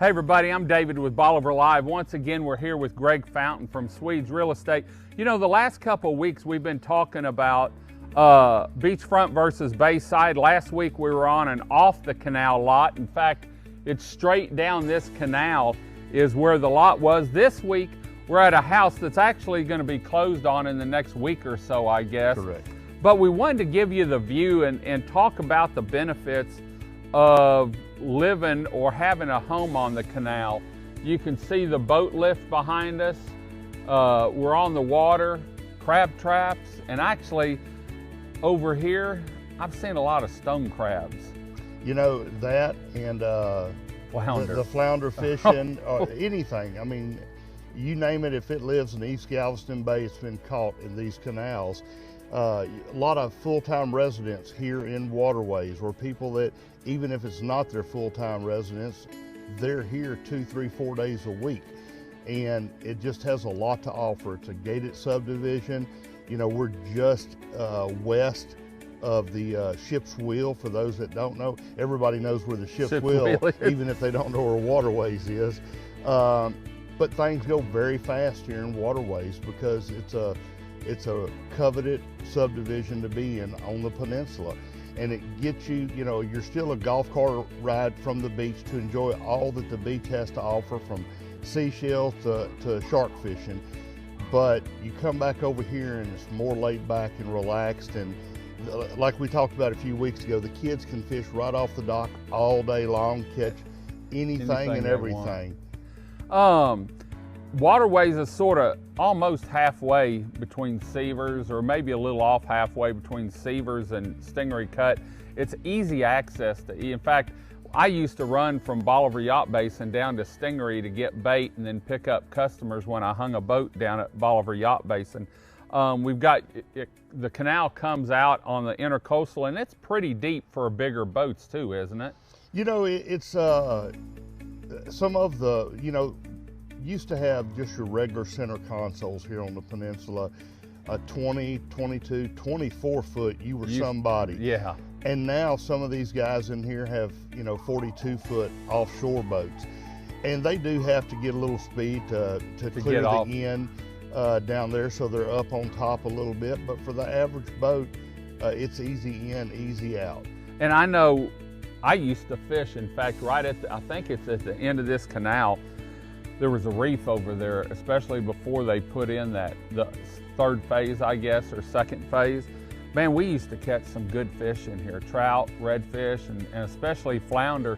Hey everybody, I'm David with Bolivar Live. Once again, we're here with Greg Fountain from Swedes Real Estate. You know, the last couple of weeks we've been talking about beachfront versus bayside. Last week we were on an off the canal lot. In fact, it's straight down this canal is where the lot was. This week we're at a house that's actually going to be closed on in the next week or so, I guess. Correct. But we wanted to give you the view and talk about the benefits of living or having a home on the canal. You can see the boat lift behind us. We're on the water, crab traps, and actually over here, I've seen a lot of stone crabs. You know, that and Flounder. the flounder fishing, or anything. I mean, you name it, if it lives in East Galveston Bay, it's been caught in these canals. A lot of full-time residents here in waterways, or people that, even if it's not their full-time residents, they're here 2, 3, 4 days a week. And it just has a lot to offer. It's a gated subdivision. You know, we're just west of the ship's wheel. For those that don't know, everybody knows where the ship's wheel is, even if they don't know where waterways is. But things go very fast here in waterways because it's a coveted subdivision to be in on the peninsula. And it gets you, you know, you're still a golf cart ride from the beach to enjoy all that the beach has to offer, from seashells to shark fishing. But you come back over here and it's more laid back and relaxed. And like we talked about a few weeks ago, the kids can fish right off the dock all day long, catch anything and everything. Waterways is sort of almost halfway between Seavers, or maybe a little off halfway between Seavers and Stingery Cut. It's easy access to. In fact, I used to run from Bolivar Yacht Basin down to Stingery to get bait and then pick up customers when I hung a boat down at Bolivar Yacht Basin. We've got, the canal comes out on the intercoastal, and it's pretty deep for bigger boats too, isn't it? You know, it's some of the, you know, used to have just your regular center consoles here on the peninsula, 20, 22, 24 foot, you were somebody. Yeah. And now some of these guys in here have, you know, 42 foot offshore boats. And they do have to get a little speed to clear the end down there, so they're up on top a little bit. But for the average boat, it's easy in, easy out. And I know I used to fish, in fact, right at I think it's at the end of this canal, there was a reef over there, especially before they put in the third phase, I guess, or second phase. Man, we used to catch some good fish in here, trout, redfish, and especially flounder.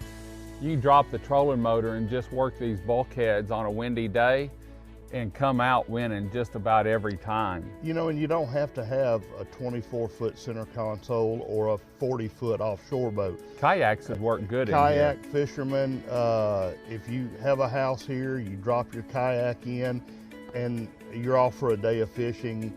You drop the trolling motor and just work these bulkheads on a windy day and come out winning just about every time. You know, and you don't have to have a 24 foot center console or a 40 foot offshore boat. Kayaks would work good in here. Kayak fishermen, if you have a house here, you drop your kayak in and you're off for a day of fishing.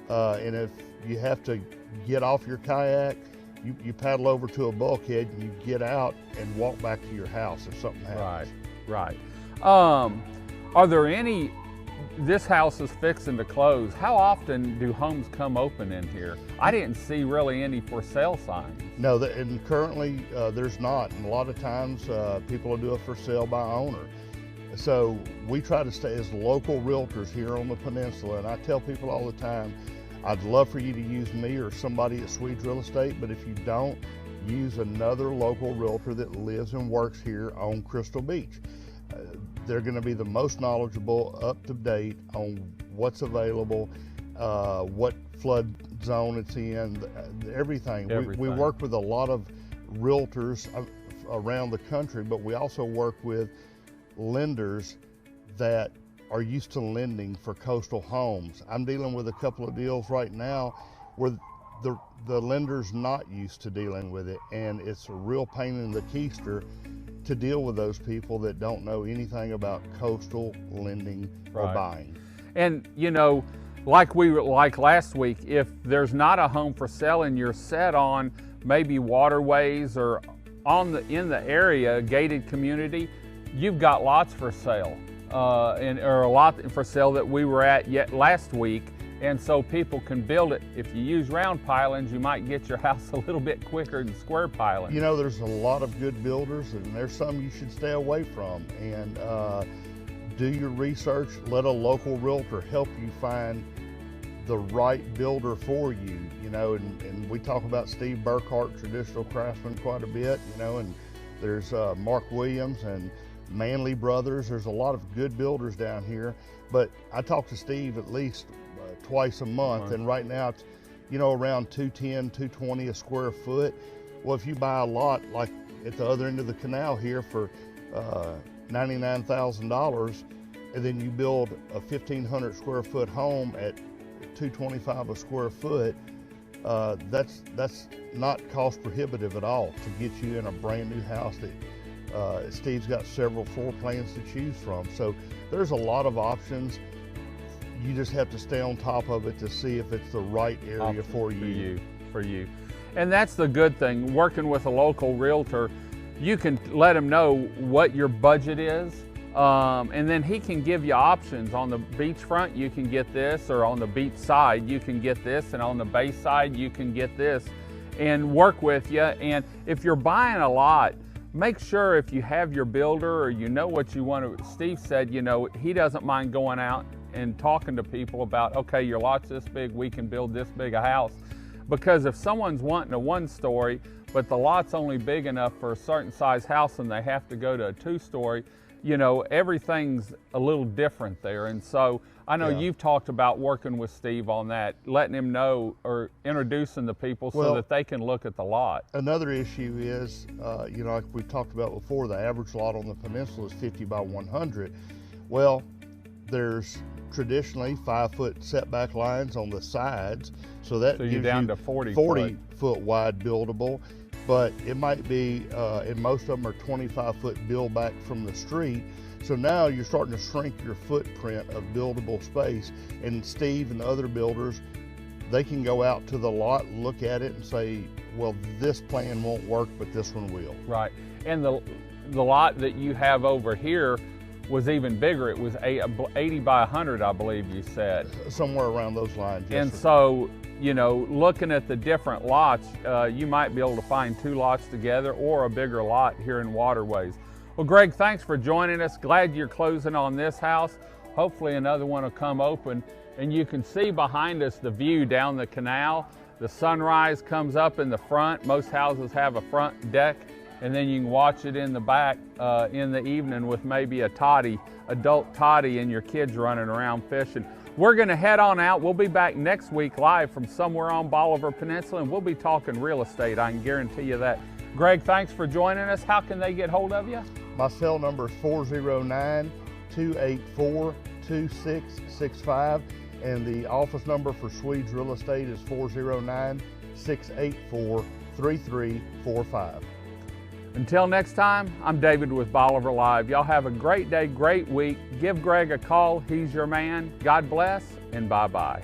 And if you have to get off your kayak, you paddle over to a bulkhead and you get out and walk back to your house if something happens. Right. Are there any, this house is fixing to close. How often do homes come open in here? I didn't see really any for sale signs. No, and currently there's not. And a lot of times people will do it for sale by owner. So we try to stay as local realtors here on the peninsula. And I tell people all the time, I'd love for you to use me or somebody at Swedes Real Estate, but if you don't, use another local realtor that lives and works here on Crystal Beach. They're going to be the most knowledgeable, up to date on what's available, what flood zone it's in, everything. We work with a lot of realtors around the country, but we also work with lenders that are used to lending for coastal homes. I'm dealing with a couple of deals right now where the lender's not used to dealing with it, and it's a real pain in the keister to deal with those people that don't know anything about coastal lending or buying. And you know, like last week, if there's not a home for sale and you're set on maybe waterways or in the area, gated community, you've got lots for sale. Or a lot for sale that we were at last week, And so people can build it. If you use round pilings, you might get your house a little bit quicker than square pilings. You know, there's a lot of good builders, and there's some you should stay away from. And do your research. Let a local realtor help you find the right builder for you. You know, and we talk about Steve Burkhart, traditional craftsman, quite a bit. You know, and there's Mark Williams and Manley Brothers. There's a lot of good builders down here. But I talk to Steve at least twice a month, and right now it's, you know, around $210, $220 a square foot. Well, if you buy a lot like at the other end of the canal here for $99,000, and then you build a 1,500 square foot home at $225 a square foot, that's not cost prohibitive at all to get you in a brand new house that Steve's got several floor plans to choose from. So there's a lot of options. You just have to stay on top of it to see if it's the right area for you. And that's the good thing, working with a local realtor, you can let him know what your budget is, and then he can give you options. On the beachfront, you can get this, or on the beach side, you can get this, and on the bayside, you can get this, and work with you. And if you're buying a lot, make sure if you have your builder or you know what you want to, Steve said, you know, he doesn't mind going out and talking to people about, okay, your lot's this big, we can build this big a house. Because if someone's wanting a 1-story, but the lot's only big enough for a certain size house and they have to go to a 2-story, you know, everything's a little different there. And so I know you've talked about working with Steve on that, letting him know or introducing the people so that they can look at the lot. Another issue is, you know, like we talked about before, the average lot on the peninsula is 50 by 100. Well, there's traditionally 5-foot setback lines on the sides, so that gives you're down you to 40 foot wide buildable, but it might be, and most of them are 25-foot build back from the street. So now you're starting to shrink your footprint of buildable space, and Steve and the other builders, they can go out to the lot, look at it and say, well, this plan won't work, but this one will. Right, and the lot that you have over here was even bigger. It was 80 by 100, I believe you said. Somewhere around those lines, yes, and sir. So, you know, looking at the different lots, you might be able to find 2 lots together or a bigger lot here in Waterways. Well, Greg, thanks for joining us. Glad you're closing on this house. Hopefully another one will come open. And you can see behind us the view down the canal. The sunrise comes up in the front. Most houses have a front deck, and then you can watch it in the back in the evening with maybe a adult toddy, and your kids running around fishing. We're gonna head on out. We'll be back next week live from somewhere on Bolivar Peninsula, and we'll be talking real estate, I can guarantee you that. Greg, thanks for joining us. How can they get hold of you? My cell number is 409-284-2665, and the office number for Swedes Real Estate is 409-684-3345. Until next time, I'm David with Bolivar Live. Y'all have a great day, great week. Give Greg a call. He's your man. God bless, and bye-bye.